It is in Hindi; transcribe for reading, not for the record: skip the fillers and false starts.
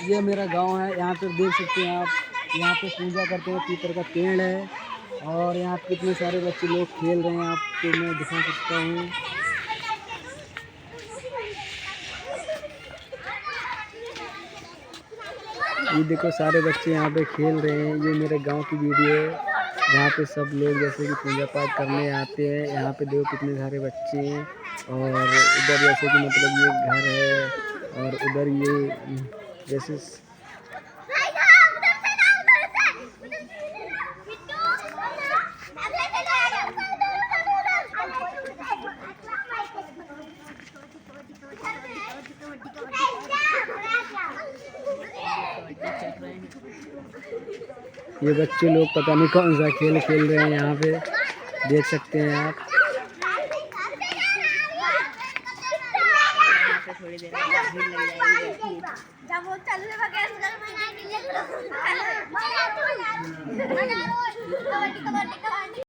ये मेरा गांव है। यहाँ पे देख सकते हैं आप, यहाँ पे पूजा करते हैं, पीपल का पेड़ है और यहाँ पे कितने सारे बच्चे लोग खेल रहे हैं, आपको मैं दिखा सकता हूँ। ये देखो सारे बच्चे यहाँ पे खेल रहे हैं। ये मेरे गांव की वीडियो है जहाँ पे सब लोग जैसे कि पूजा पाठ करने आते हैं। यहाँ पे देखो कितने सारे बच्चे हैं और उधर जैसे कि मतलब ये घर है और उधर ये जैसे ये बच्चे लोग पता नहीं कौन सा खेल खेल रहे हैं। यहाँ पे देख सकते हैं आप। थोड़ी देर में भीड़ लग जाएगी।